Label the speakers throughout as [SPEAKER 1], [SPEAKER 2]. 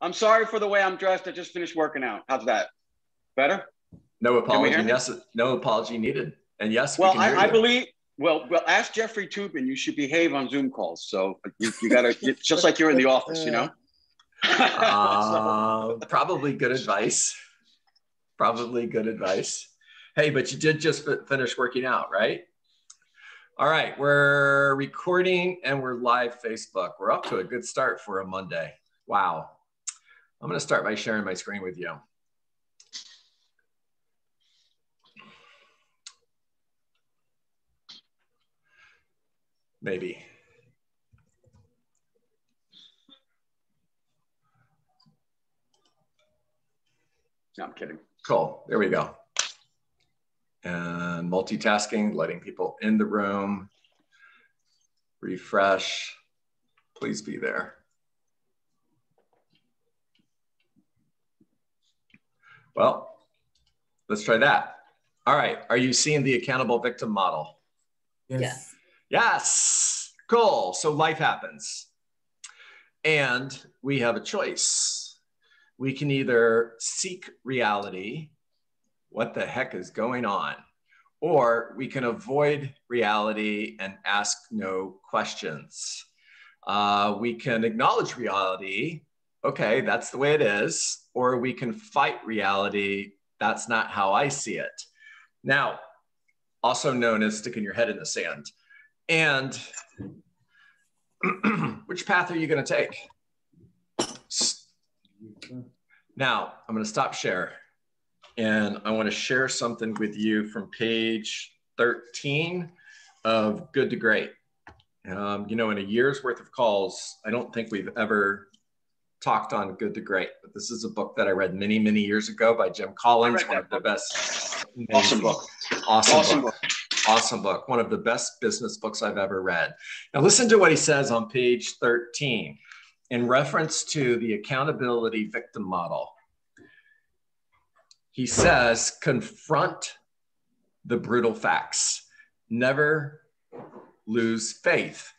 [SPEAKER 1] I'm sorry for the way I'm dressed. I just finished working out. How's that? Better?
[SPEAKER 2] No
[SPEAKER 1] Can we
[SPEAKER 2] apology.
[SPEAKER 1] hear me?
[SPEAKER 2] Yes, no apology needed. And yes, we
[SPEAKER 1] Well,
[SPEAKER 2] can hear
[SPEAKER 1] I
[SPEAKER 2] you.
[SPEAKER 1] believe. Well, ask Jeffrey Toobin. You should behave on Zoom calls. So you got to just like you're in the office, you know.
[SPEAKER 2] Probably good advice. Probably good advice. Hey, but you did just finish working out, right? All right, we're recording and we're live Facebook. We're up to a good start for a Monday. Wow. I'm going to start by sharing my screen with you. Maybe.
[SPEAKER 1] No, I'm kidding.
[SPEAKER 2] Cool. There we go. And multitasking, letting people in the room. Refresh. Please be there. Well, let's try that. All right. Are you seeing the accountable victim model?
[SPEAKER 3] Yes.
[SPEAKER 2] Yes. Cool. So life happens. And we have a choice. We can either seek reality, what the heck is going on, or we can avoid reality and ask no questions. We can acknowledge reality, okay, that's the way it is, or we can fight reality, that's not how I see it. Now, also known as sticking your head in the sand. And which path are you going to take? Now, I'm going to stop share. And I want to share something with you from page 13 of Good to Great. You know, in a year's worth of calls, I don't think we've ever talked on Good to Great, but this is a book that I read many, many years ago by Jim Collins, one of the best.
[SPEAKER 1] Awesome book.
[SPEAKER 2] Awesome book. Awesome book. One of the best business books I've ever read. Now listen to what he says on page 13 in reference to the accountability victim model. He says, confront the brutal facts. Never lose faith.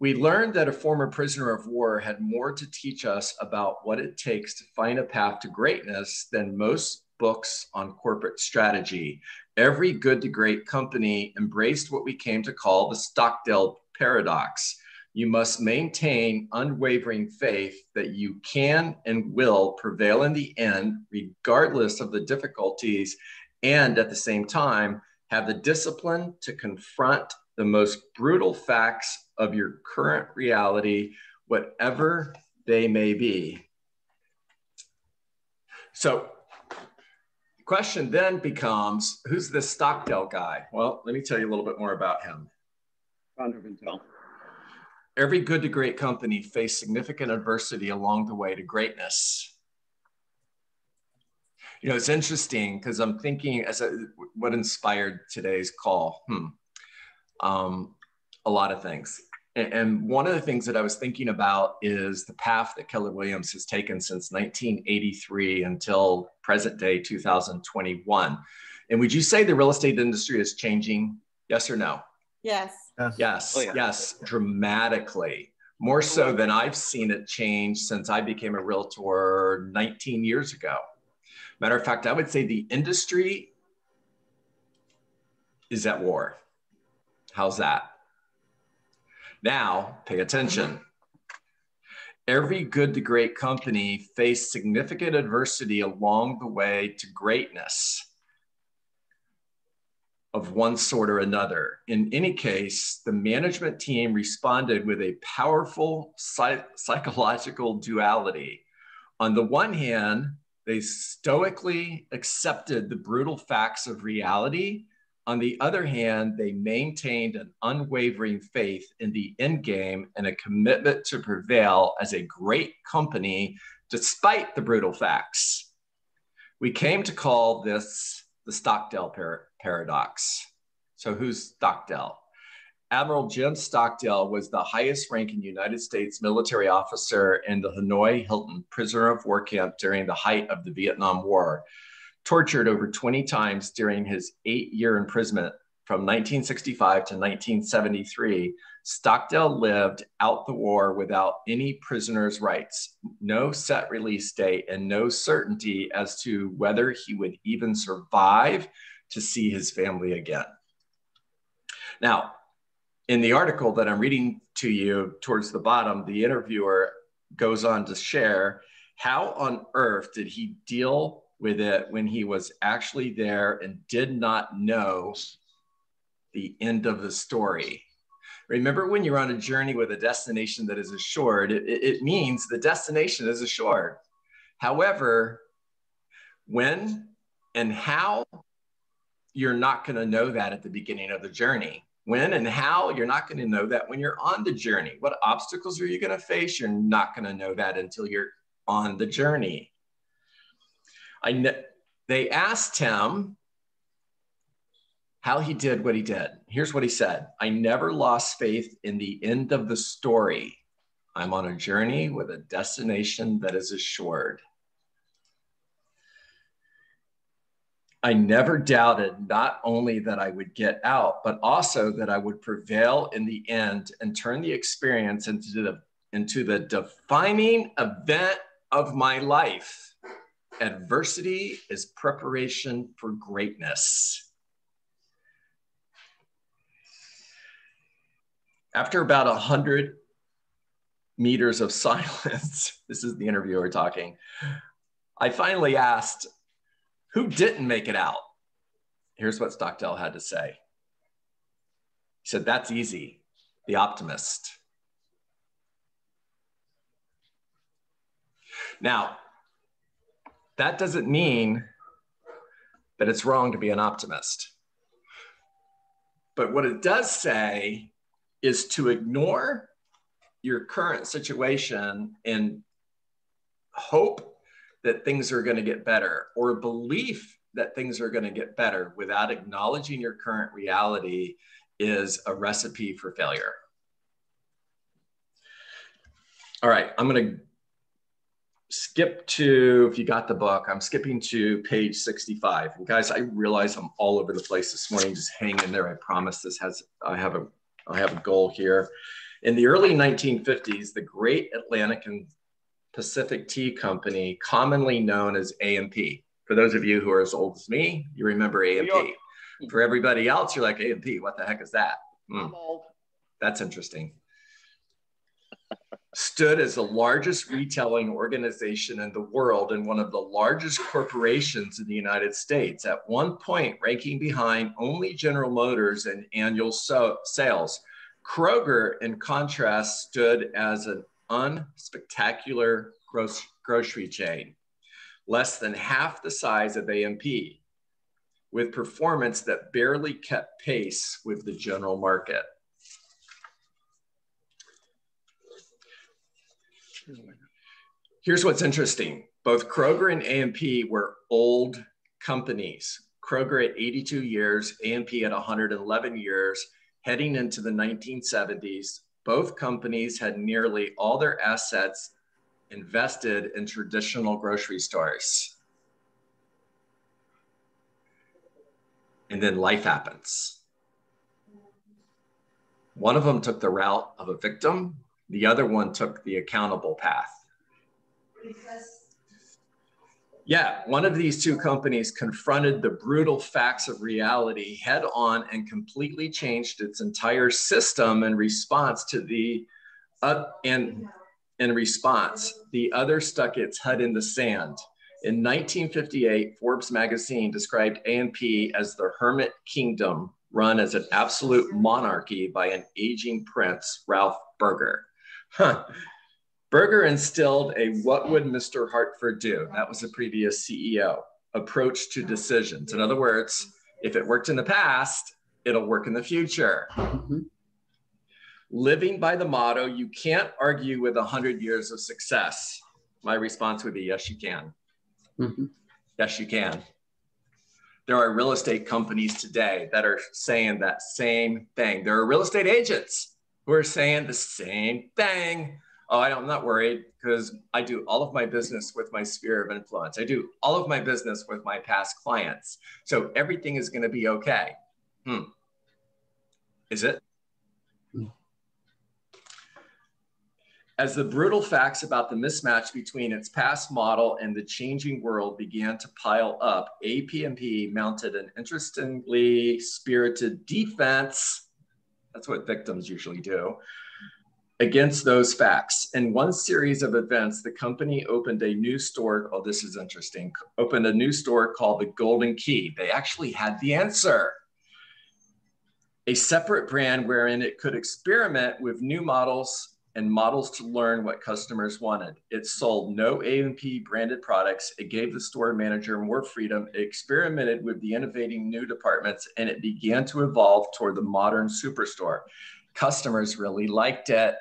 [SPEAKER 2] We learned that a former prisoner of war had more to teach us about what it takes to find a path to greatness than most books on corporate strategy. Every good to great company embraced what we came to call the Stockdale Paradox. You must maintain unwavering faith that you can and will prevail in the end, regardless of the difficulties, and at the same time, have the discipline to confront the most brutal facts of your current reality, whatever they may be. So the question then becomes, who's this Stockdale guy? Well, let me tell you a little bit more about him.
[SPEAKER 1] Founder of Intel.
[SPEAKER 2] Every good to great company faced significant adversity along the way to greatness. You know, it's interesting because I'm thinking what inspired today's call. A lot of things. And one of the things that I was thinking about is the path that Keller Williams has taken since 1983 until present day 2021. And would you say the real estate industry is changing? Yes or no?
[SPEAKER 3] Yes.
[SPEAKER 2] Yes,
[SPEAKER 1] Oh, yeah.
[SPEAKER 2] yes, dramatically. More so than I've seen it change since I became a realtor 19 years ago. Matter of fact, I would say the industry is at war. How's that? Now, pay attention. Every good to great company faced significant adversity along the way to greatness of one sort or another. In any case, the management team responded with a powerful psychological duality. On the one hand, they stoically accepted the brutal facts of reality. On the other hand, they maintained an unwavering faith in the end game and a commitment to prevail as a great company despite the brutal facts. We came to call this the Stockdale Paradox. So who's Stockdale? Admiral Jim Stockdale was the highest ranking United States military officer in the Hanoi Hilton prisoner of war camp during the height of the Vietnam War. Tortured over 20 times during his 8-year imprisonment from 1965 to 1973, Stockdale lived out the war without any prisoner's rights, no set release date, and no certainty as to whether he would even survive to see his family again. Now, in the article that I'm reading to you towards the bottom, the interviewer goes on to share how on earth did he deal with it when he was actually there and did not know the end of the story. Remember, when you're on a journey with a destination that is assured, it means the destination is assured. However, when and how, you're not going to know that at the beginning of the journey. When and how, you're not going to know that when you're on the journey. What obstacles are you going to face? You're not going to know that until you're on the journey. They asked him how he did what he did. Here's what he said. I never lost faith in the end of the story. I'm on a journey with a destination that is assured. I never doubted not only that I would get out, but also that I would prevail in the end and turn the experience into the defining event of my life. Adversity is preparation for greatness. After about 100 meters of silence, this is the interviewer talking, I finally asked, who didn't make it out? Here's what Stockdale had to say. He said, that's easy, the optimist. Now, that doesn't mean that it's wrong to be an optimist. But what it does say is to ignore your current situation and hope that things are going to get better, or belief that things are going to get better without acknowledging your current reality is a recipe for failure. All right, I'm going to skip to, if you got the book, I'm skipping to page 65. And guys, I realize I'm all over the place this morning. Just hang in there. I promise I have a goal here. In the early 1950s, the Great Atlantic and Pacific Tea Company, commonly known as A&P. For those of you who are as old as me, you remember A&P. For everybody else, you're like, A&P, what the heck is that? I'm old. That's interesting. Stood as the largest retailing organization in the world and one of the largest corporations in the United States, at one point ranking behind only General Motors in annual sales. Kroger, in contrast, stood as an unspectacular grocery chain, less than half the size of A&P, with performance that barely kept pace with the general market. Here's what's interesting. Both Kroger and A&P were old companies. Kroger at 82 years, A&P at 111 years, heading into the 1970s. Both companies had nearly all their assets invested in traditional grocery stores. And then life happens. One of them took the route of a victim. The other one took the accountable path. Yeah, one of these two companies confronted the brutal facts of reality head on and completely changed its entire system in response to the the other stuck its head in the sand. In 1958, Forbes magazine described A&P as the hermit kingdom run as an absolute monarchy by an aging prince, Ralph Berger. Berger instilled a "what would Mr. Hartford do?" That was the previous CEO approach to decisions. In other words, if it worked in the past, it'll work in the future. Mm-hmm. Living by the motto, you can't argue with 100 years of success. My response would be, yes, you can. Mm-hmm. Yes, you can. There are real estate companies today that are saying that same thing. There are real estate agents who are saying the same thing. Oh, I'm not worried because I do all of my business with my sphere of influence. I do all of my business with my past clients. So everything is going to be okay. Is it? As the brutal facts about the mismatch between its past model and the changing world began to pile up, AP&P mounted an interestingly spirited defense. That's what victims usually do. Against those facts. In one series of events, the company opened a new store. Oh, this is interesting. Opened a new store called the Golden Key. They actually had the answer. A separate brand wherein it could experiment with new models and models to learn what customers wanted. It sold no A&P branded products. It gave the store manager more freedom. It experimented with the innovating new departments, and it began to evolve toward the modern superstore. Customers really liked it.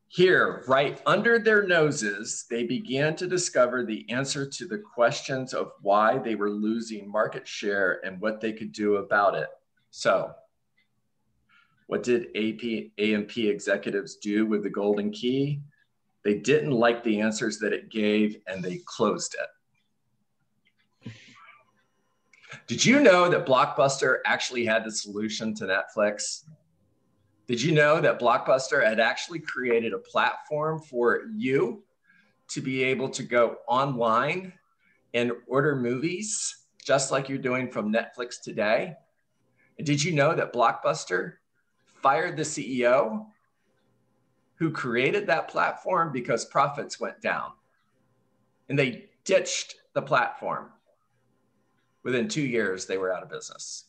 [SPEAKER 2] Here, right under their noses, they began to discover the answer to the questions of why they were losing market share and what they could do about it. So, what did A&P executives do with the Golden Key? They didn't like the answers that it gave, and they closed it. Did you know that Blockbuster actually had the solution to Netflix? Did you know that Blockbuster had actually created a platform for you to be able to go online and order movies, just like you're doing from Netflix today? And did you know that Blockbuster fired the CEO who created that platform because profits went down? And they ditched the platform. Within 2 years, they were out of business.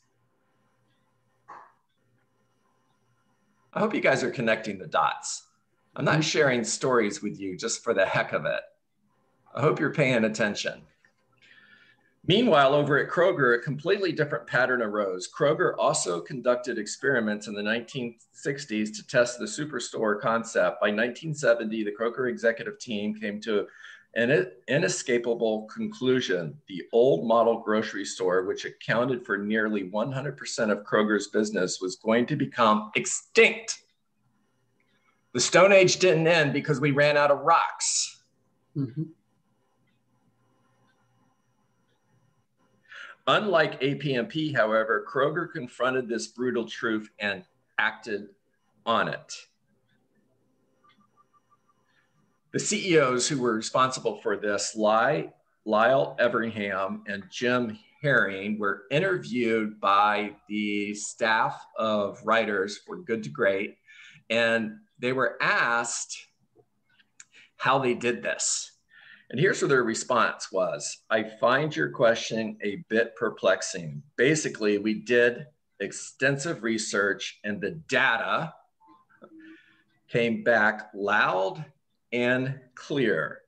[SPEAKER 2] I hope you guys are connecting the dots. I'm not sharing stories with you just for the heck of it. I hope you're paying attention. Meanwhile, over at Kroger, a completely different pattern arose. Kroger also conducted experiments in the 1960s to test the superstore concept. By 1970, the Kroger executive team came to an inescapable conclusion. The old model grocery store, which accounted for nearly 100% of Kroger's business, was going to become extinct. The Stone Age didn't end because we ran out of rocks. Mm-hmm. Unlike AP&P, however, Kroger confronted this brutal truth and acted on it. The CEOs who were responsible for this, Lyle Everingham and Jim Herring, were interviewed by the staff of writers for Good to Great, and they were asked how they did this. And here's what their response was. I find your question a bit perplexing. Basically, we did extensive research and the data came back loud and clear.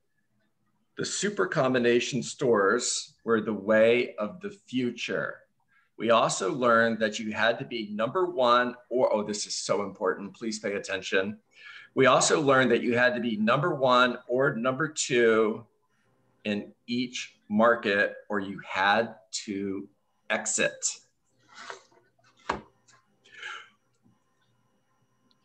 [SPEAKER 2] The super combination stores were the way of the future. We also learned that you had to be number one, or, oh, this is so important, please pay attention. We also learned that you had to be number one or number two in each market, or you had to exit.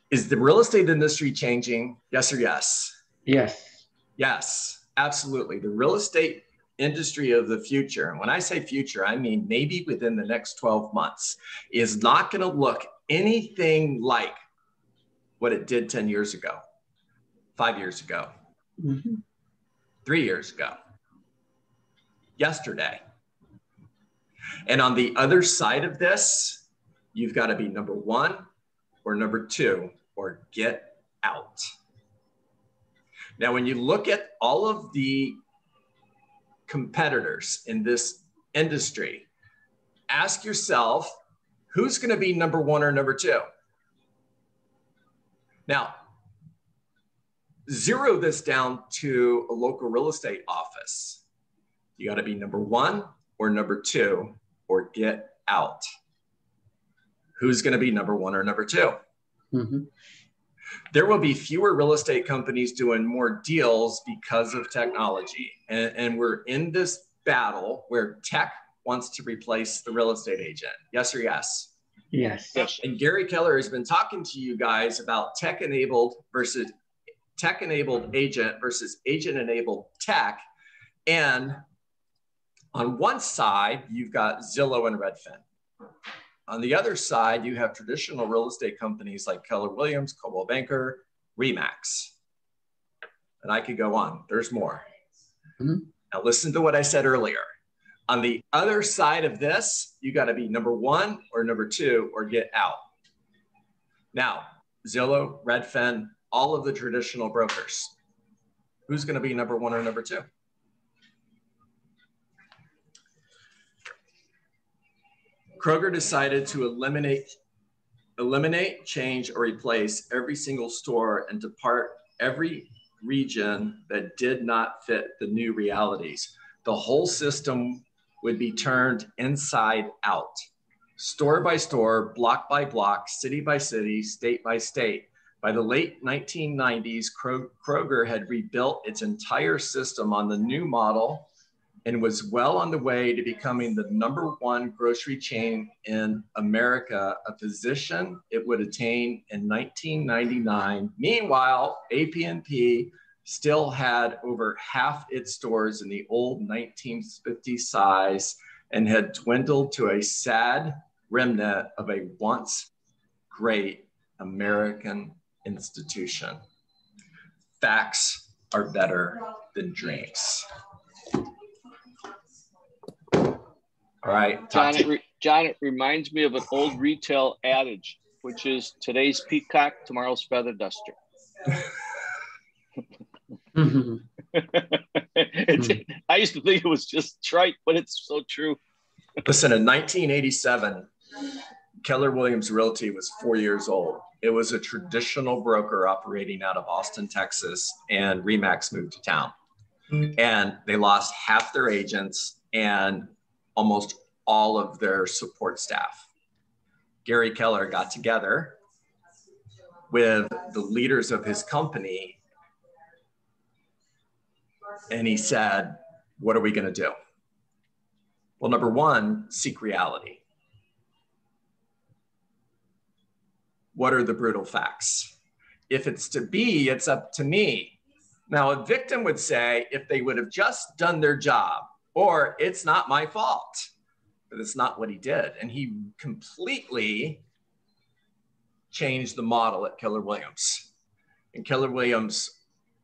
[SPEAKER 2] Is the real estate industry changing? Yes or yes?
[SPEAKER 3] Yes.
[SPEAKER 2] Yes, absolutely. The real estate industry of the future, and when I say future, I mean maybe within the next 12 months, is not going to look anything like what it did 10 years ago, 5 years ago, 3 years ago, yesterday. And on the other side of this, you've got to be number one or number two or get out. Now, when you look at all of the competitors in this industry, ask yourself, who's going to be number one or number two? Now, zero this down to a local real estate office. You got to be number one or number two or get out. Who's going to be number one or number two? There will be fewer real estate companies doing more deals because of technology. And we're in this battle where tech wants to replace the real estate agent. Yes or yes?
[SPEAKER 3] Yes.
[SPEAKER 2] And Gary Keller has been talking to you guys about tech-enabled versus tech-enabled agent versus agent-enabled tech. And on one side, you've got Zillow and Redfin. On the other side, you have traditional real estate companies like Keller Williams, Coldwell Banker, RE/MAX. And I could go on. There's more.
[SPEAKER 3] Mm-hmm.
[SPEAKER 2] Now listen to what I said earlier. On the other side of this, you got to be number 1 or number 2 or get out. Now, Zillow, Redfin, all of the traditional brokers. Who's going to be number 1 or number 2? Kroger decided to eliminate, change, or replace every single store and depart every region that did not fit the new realities. The whole system would be turned inside out, store by store, block by block, city by city, state by state. By the late 1990s, Kroger had rebuilt its entire system on the new model and was well on the way to becoming the #1 grocery chain in America, a position it would attain in 1999. Meanwhile, AP&P still had over half its stores in the old 1950 size and had dwindled to a sad remnant of a once great American institution. Facts are better than dreams. All right,
[SPEAKER 4] John, it reminds me of an old retail adage, which is today's peacock, tomorrow's feather duster. I used to think it was just trite, but it's so true.
[SPEAKER 2] Listen, in 1987, Keller Williams Realty was 4 years old. It was a traditional broker operating out of Austin, Texas, and RE/MAX moved to town. And they lost half their agents and almost all of their support staff. Gary Keller got together with the leaders of his company and he said, what are we going to do? Well, number 1, seek reality. What are the brutal facts? If it's to be, it's up to me. Now, a victim would say, if they would have just done their job, or it's not my fault, but it's not what he did. And he completely changed the model at Keller Williams. And Keller Williams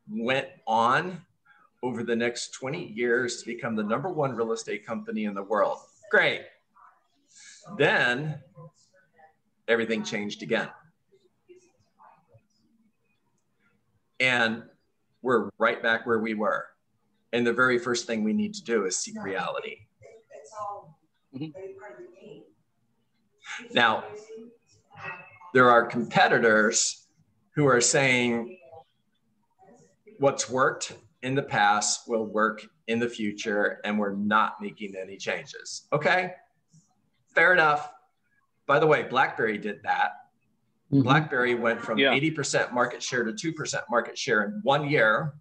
[SPEAKER 2] went on over the next 20 years to become the #1 real estate company in the world. Great. Then everything changed again. And we're right back where we were. And the very first thing we need to do is seek reality. Now, there are competitors who are saying what's worked in the past will work in the future, and we're not making any changes. Okay, fair enough. By the way, BlackBerry did that. BlackBerry went from 80% market share to 2% market share in 1 year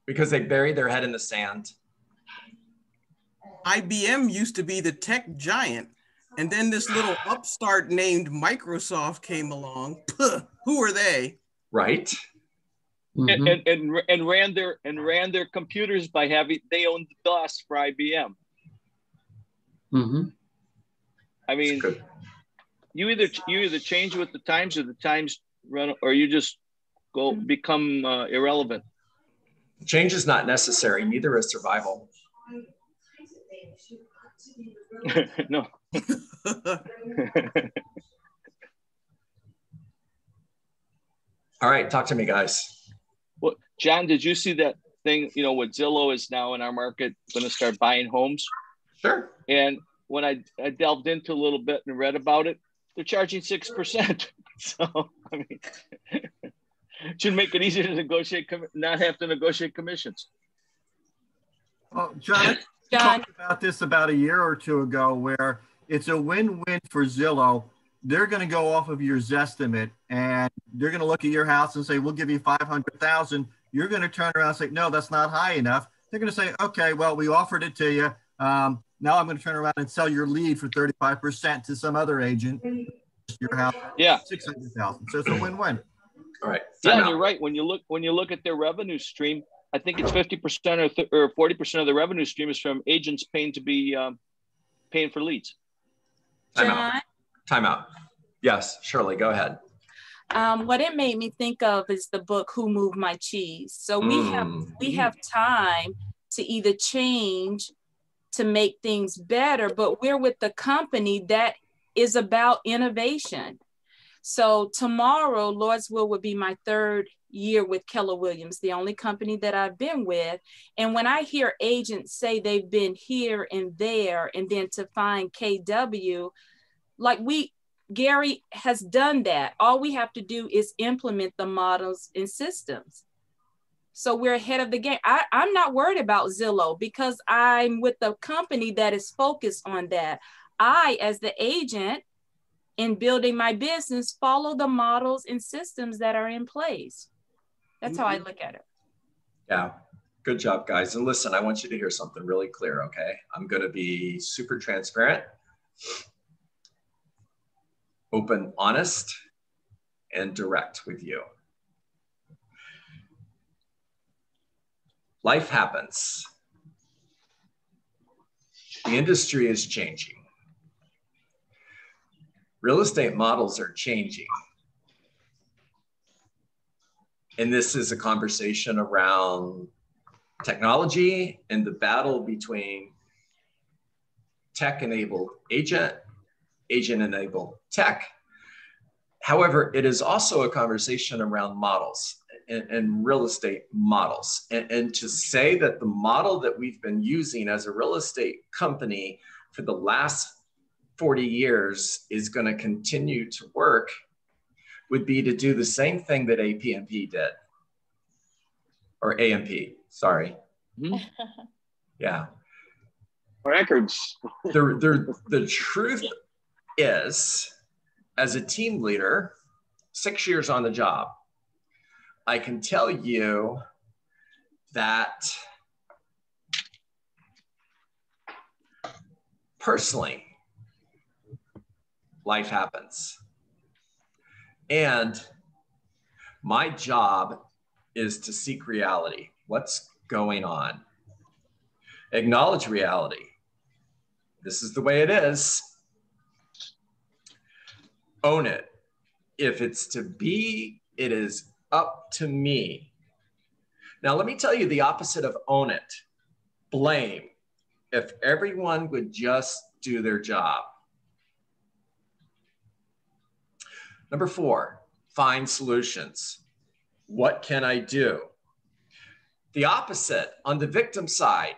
[SPEAKER 2] because they buried their head in the sand.
[SPEAKER 3] IBM used to be the tech giant, and then this little upstart named Microsoft came along. Puh, who are they?
[SPEAKER 2] Right.
[SPEAKER 4] And ran their computers by they owned the DOS for IBM. I mean, you either change with the times, or the times run, or you just become irrelevant.
[SPEAKER 2] Change is not necessary. Neither is survival.
[SPEAKER 4] No.
[SPEAKER 2] All right, talk to me, guys.
[SPEAKER 4] Well, John, did you see that thing? You know, what Zillow is now in our market going to start buying homes?
[SPEAKER 2] Sure.
[SPEAKER 4] And when I delved into a little bit and read about it, they're charging 6%. So I mean, it should make it easier to negotiate, not have to negotiate commissions.
[SPEAKER 5] Well, John, we talked about this about a year or two ago, where it's a win-win for Zillow. They're going to go off of your Zestimate, and they're going to look at your house and say, we'll give you $500,000. You're going to turn around and say, no, that's not high enough. They're going to say, okay, well, we offered it to you. Now I'm going to turn around and sell your lead for 35% to some other agent. Your house, $600,000. So it's a win-win.
[SPEAKER 2] All right.
[SPEAKER 4] Yeah, and you're right. When you look at their revenue stream, I think it's 50% or 40% of the revenue stream is from agents paying to be paying for leads.
[SPEAKER 2] Time out. Yes, Shirley, go ahead.
[SPEAKER 6] What it made me think of is the book Who Moved My Cheese. So we have time to either change to make things better, but we're with the company that is about innovation. So tomorrow, Lord's will would be my 3rd year with Keller Williams, the only company that I've been with. And when I hear agents say they've been here and there, and then to find KW, like Gary has done that. All we have to do is implement the models and systems. So we're ahead of the game. I'm not worried about Zillow because I'm with a company that is focused on that. I, as the agent in building my business, follow the models and systems that are in place. That's how I look at it.
[SPEAKER 2] Yeah, good job, guys. And listen, I want you to hear something really clear, okay? I'm going to be super transparent, open, honest, and direct with you. Life happens. The industry is changing. Real estate models are changing. And this is a conversation around technology and the battle between tech-enabled agent, agent-enabled tech. However, it is also a conversation around models and real estate models. And to say that the model that we've been using as a real estate company for the last 40 years is going to continue to work would be to do the same thing that APMP did, or AMP, sorry. Yeah.
[SPEAKER 1] Records.
[SPEAKER 2] The truth is, as a team leader, 6 years on the job, I can tell you that personally, life happens. And my job is to seek reality. What's going on? Acknowledge reality. This is the way it is. Own it. If it's to be, it is up to me. Now, let me tell you the opposite of own it. Blame. If everyone would just do their job. Number 4, find solutions. What can I do? The opposite, on the victim side,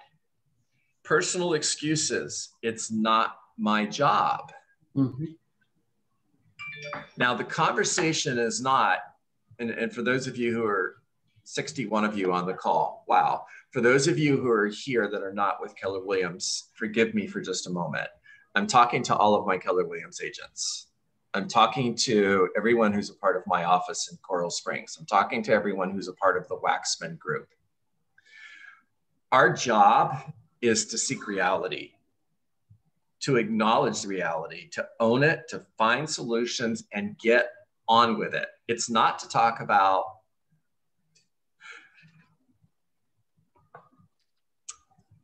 [SPEAKER 2] personal excuses. It's not my job. Now, the conversation is not, and for those of you who are 61 of you on the call, wow. For those of you who are here that are not with Keller Williams, forgive me for just a moment. I'm talking to all of my Keller Williams agents. I'm talking to everyone who's a part of my office in Coral Springs. I'm talking to everyone who's a part of the Waxman Group. Our job is to seek reality, to acknowledge the reality, to own it, to find solutions and get on with it. It's not to talk about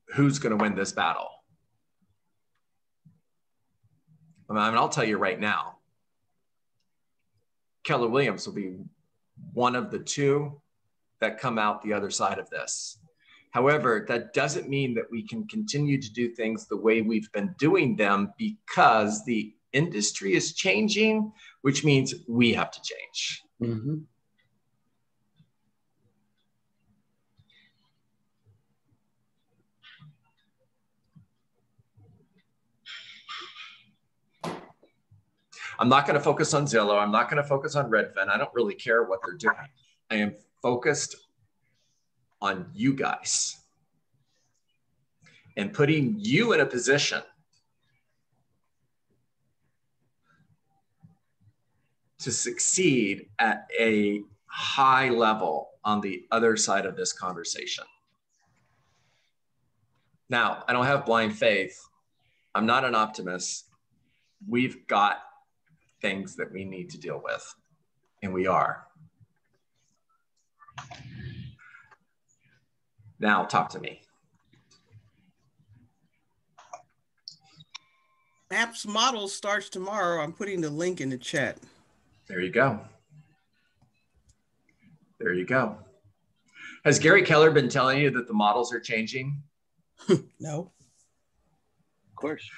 [SPEAKER 2] who's going to win this battle. I mean, I'll tell you right now, Keller Williams will be one of the 2 that come out the other side of this. However, that doesn't mean that we can continue to do things the way we've been doing them, because the industry is changing, which means we have to change. I'm not going to focus on Zillow. I'm not going to focus on Redfin. I don't really care what they're doing. I am focused on you guys and putting you in a position to succeed at a high level on the other side of this conversation. Now, I don't have blind faith. I'm not an optimist. We've got things that we need to deal with, and we are. Now, talk to me.
[SPEAKER 3] apps model starts tomorrow. I'm putting the link in the chat.
[SPEAKER 2] There you go. There you go. Has Gary Keller been telling you that the models are changing?
[SPEAKER 3] No.
[SPEAKER 4] Of course.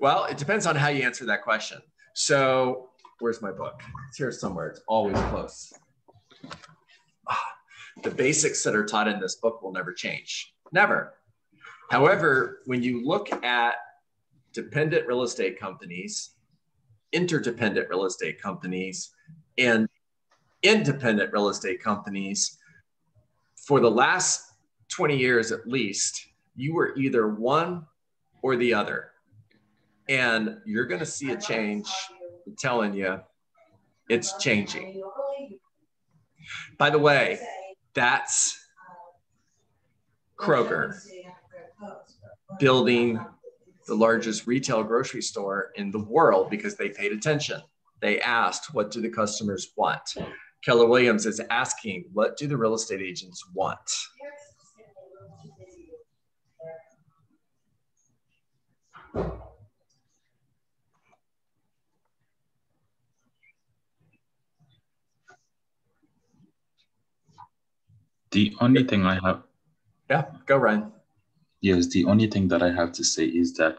[SPEAKER 2] Well, it depends on how you answer that question. So where's my book? It's here somewhere. It's always close. The basics that are taught in this book will never change. Never. However, when you look at dependent real estate companies, interdependent real estate companies, and independent real estate companies, for the last 20 years at least, you were either one or the other. And you're going to see a change. I'm telling you, it's changing. By the way, that's Kroger building the largest retail grocery store in the world because they paid attention. They asked, what do the customers want? Keller Williams is asking, what do the real estate agents want?
[SPEAKER 7] The only thing I have,
[SPEAKER 2] yeah, go Ryan.
[SPEAKER 7] Yes, the only thing that I have to say is that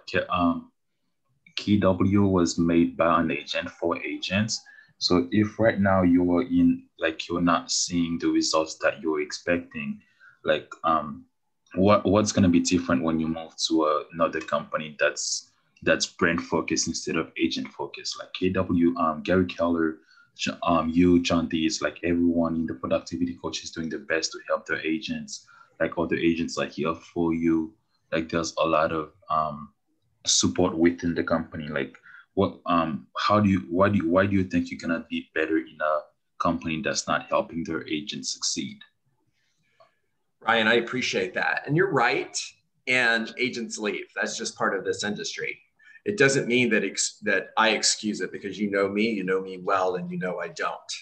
[SPEAKER 7] KW was made by an agent for agents. So if right now you're you're not seeing the results that you're expecting, what's going to be different when you move to another company that's brand focused instead of agent focused? Like KW, Gary Keller, you, John Dees, like everyone in the productivity coach is doing their best to help their agents. Like other agents like here for you. Like there's a lot of support within the company. Like what why do you think you're gonna be better in a company that's not helping their agents succeed?
[SPEAKER 2] Ryan, I appreciate that. And you're right. And agents leave. That's just part of this industry. It doesn't mean that I excuse it, because you know me well, and you know I don't.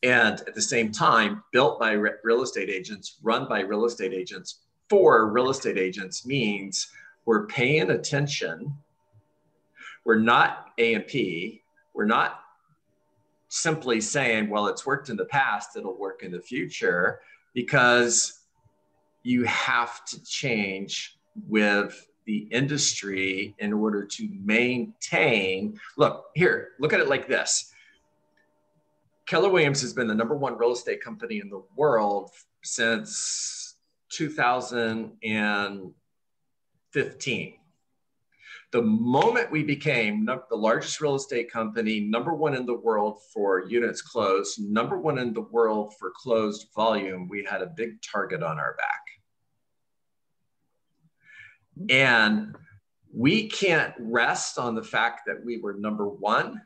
[SPEAKER 2] And at the same time, built by real estate agents, run by real estate agents, for real estate agents means we're paying attention. We're not A&P. We're not simply saying, well, it's worked in the past, it'll work in the future, because you have to change with the industry in order to maintain. Look at it like this. Keller Williams has been the #1 real estate company in the world since 2015. The moment we became the largest real estate company, #1 in the world for units closed, #1 in the world for closed volume, we had a big target on our back. And we can't rest on the fact that we were #1.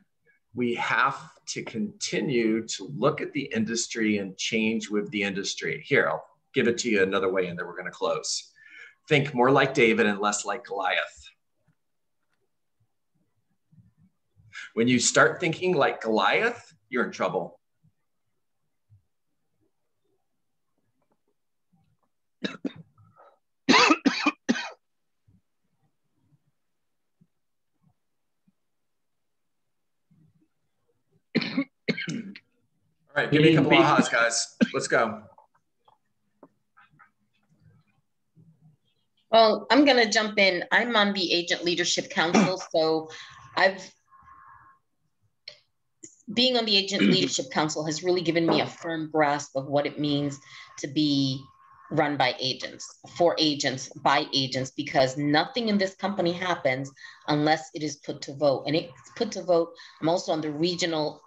[SPEAKER 2] We have to continue to look at the industry and change with the industry. Here, I'll give it to you another way, and then we're going to close. Think more like David and less like Goliath. When you start thinking like Goliath, you're in trouble. All right, give me a couple of ahas, guys. Let's go.
[SPEAKER 8] Well, I'm going to jump in. I'm on the Agent Leadership Council. So being on the Agent Leadership Council has really given me a firm grasp of what it means to be run by agents, for agents, by agents, because nothing in this company happens unless it is put to vote. And it's put to vote. I'm also on the regional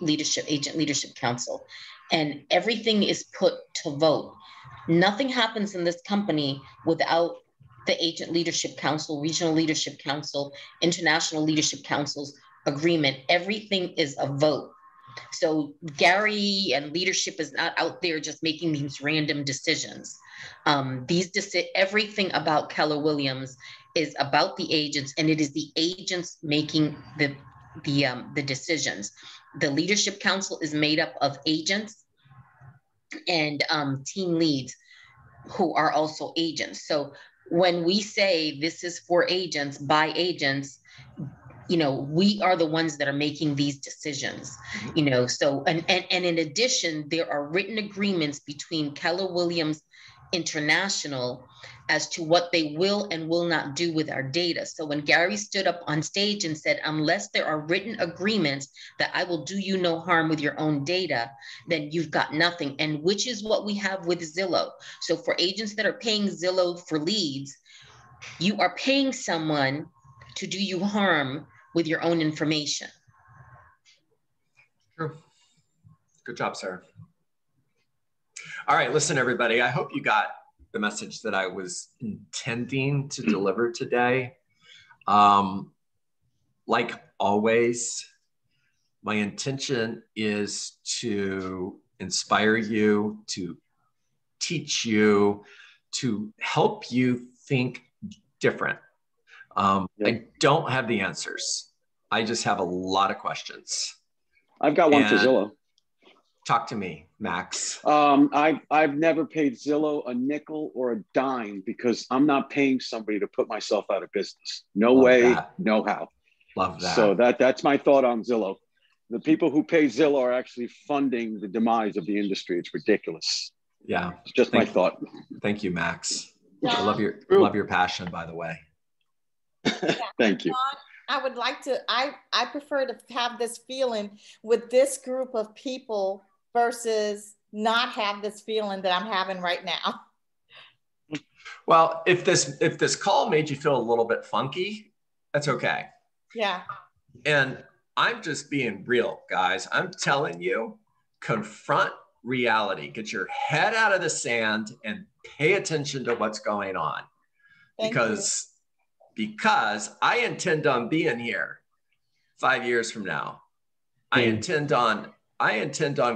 [SPEAKER 8] Agent Leadership Council, and everything is put to vote. Nothing happens in this company without the Agent Leadership Council, Regional Leadership Council, International Leadership Council's agreement. Everything is a vote. So Gary and leadership is not out there just making these random decisions. Everything about Keller Williams is about the agents, and it is the agents making the decisions. The Leadership Council is made up of agents and team leads who are also agents. So when we say this is for agents, by agents, you know, we are the ones that are making these decisions, you know. So, and in addition, there are written agreements between Keller Williams International as to what they will and will not do with our data. So when Gary stood up on stage and said, unless there are written agreements that I will do you no harm with your own data, then you've got nothing. And which is what we have with Zillow. So for agents that are paying Zillow for leads, you are paying someone to do you harm with your own information.
[SPEAKER 2] True. Good job, Sarah. All right, listen, everybody. I hope you got the message that I was intending to deliver today. Like always, my intention is to inspire you, to teach you, to help you think different. I don't have the answers. I just have a lot of questions.
[SPEAKER 1] I've got one for Zillow.
[SPEAKER 2] Talk to me, Max.
[SPEAKER 1] I've never paid Zillow a nickel or a dime because I'm not paying somebody to put myself out of business. No way, no how.
[SPEAKER 2] Love that.
[SPEAKER 1] So that's my thought on Zillow. The people who pay Zillow are actually funding the demise of the industry. It's ridiculous.
[SPEAKER 2] Yeah,
[SPEAKER 1] it's just my thought.
[SPEAKER 2] Thank you, Max.
[SPEAKER 9] John,
[SPEAKER 2] I love your passion, by the way.
[SPEAKER 1] Thank you.
[SPEAKER 9] John, I would like to. I prefer to have this feeling with this group of people versus not have this feeling that I'm having right now.
[SPEAKER 2] Well, if this call made you feel a little bit funky, that's okay.
[SPEAKER 9] Yeah.
[SPEAKER 2] And I'm just being real, guys. I'm telling you, confront reality. Get your head out of the sand and pay attention to what's going on. Because I intend on being here 5 years from now. I intend on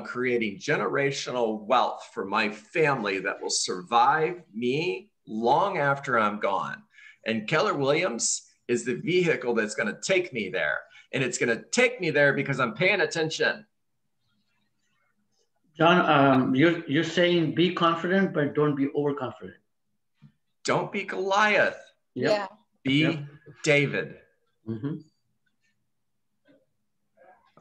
[SPEAKER 2] creating generational wealth for my family that will survive me long after I'm gone. And Keller Williams is the vehicle that's going to take me there. And it's going to take me there because I'm paying attention.
[SPEAKER 10] John, you're saying be confident, but don't be overconfident.
[SPEAKER 2] Don't be Goliath.
[SPEAKER 10] Yep.
[SPEAKER 9] Yeah.
[SPEAKER 2] Be David.
[SPEAKER 10] Mm-hmm.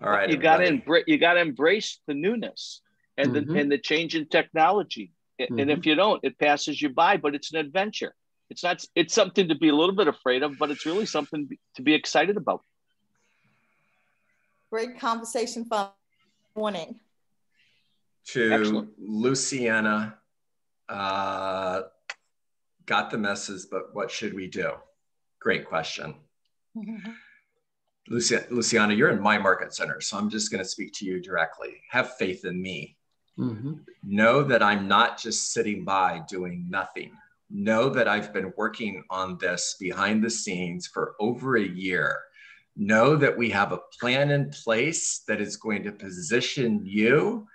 [SPEAKER 2] All right.
[SPEAKER 4] You got to embrace the newness and the change in technology. And if you don't, it passes you by. But it's an adventure. It's not. It's something to be a little bit afraid of, but it's really something to be excited about.
[SPEAKER 9] Great conversation for morning.
[SPEAKER 2] To
[SPEAKER 4] Excellent.
[SPEAKER 2] Luciana, got the message, but what should we do? Great question. Luciana, you're in my market center, so I'm just going to speak to you directly. Have faith in me. Know that I'm not just sitting by doing nothing. Know that I've been working on this behind the scenes for over a year. Know that we have a plan in place that is going to position you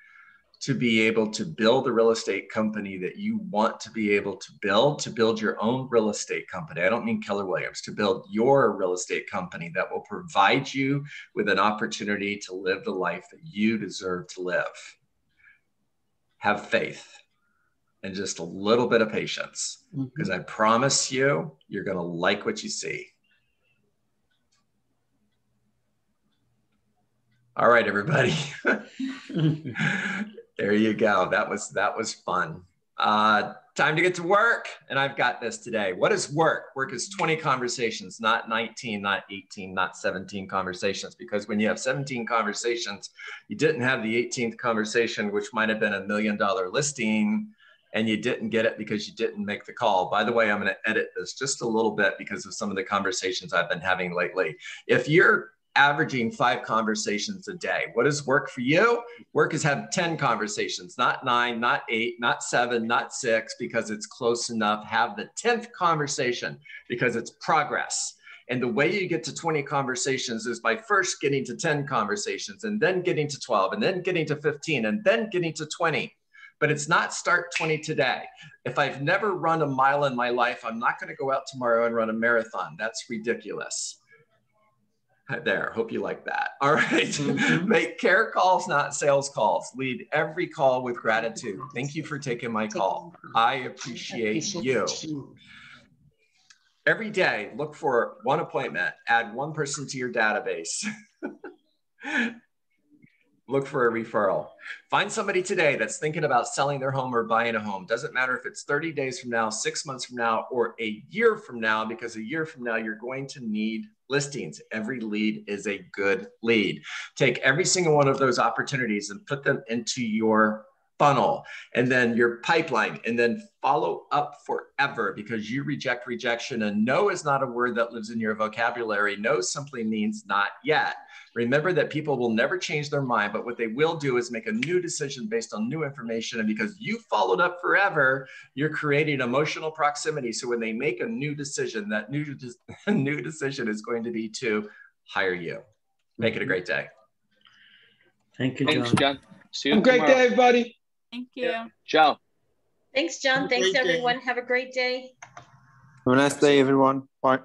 [SPEAKER 2] to be able to build a real estate company that you want to be able to build your own real estate company. I don't mean Keller Williams, to build your real estate company that will provide you with an opportunity to live the life that you deserve to live. Have faith and just a little bit of patience, because I promise you, you're going to like what you see. All right, everybody. There you go. That was fun. Time to get to work. And I've got this today. What is work? Work is 20 conversations, not 19, not 18, not 17 conversations. Because when you have 17 conversations, you didn't have the 18th conversation, which might have been $1 million listing, and you didn't get it because you didn't make the call. By the way, I'm going to edit this just a little bit because of some of the conversations I've been having lately. If you're averaging 5 conversations a day, what does work for you? Work is have 10 conversations, not 9, not 8, not 7, not 6, because it's close enough. Have the 10th conversation because it's progress. And the way you get to 20 conversations is by first getting to 10 conversations, and then getting to 12, and then getting to 15, and then getting to 20. But it's not start 20 today. If I've never run a mile in my life, I'm not going to go out tomorrow and run a marathon. That's ridiculous. There, hope you like that. All right. Make care calls, not sales calls. Lead every call with gratitude. Thank you for taking my call. I appreciate you. Every day, look for one appointment, add one person to your database. Look for a referral. Find somebody today that's thinking about selling their home or buying a home. Doesn't matter if it's 30 days from now, 6 months from now, or a year from now, because a year from now, you're going to need listings. Every lead is a good lead. Take every single one of those opportunities and put them into your funnel and then your pipeline, and then follow up forever, because you reject rejection, and no is not a word that lives in your vocabulary. No simply means not yet. Remember that people will never change their mind, but what they will do is make a new decision based on new information. And because you followed up forever, you're creating emotional proximity. So when they make a new decision, that new decision is going to be to hire you. Make it a great day.
[SPEAKER 10] Thank you, John.
[SPEAKER 4] Thanks, John. See you
[SPEAKER 1] Have a great day, everybody.
[SPEAKER 6] Thank you.
[SPEAKER 4] Ciao.
[SPEAKER 8] Thanks, John. Thanks, everyone. Have a great day.
[SPEAKER 11] Have a nice day, everyone. Bye.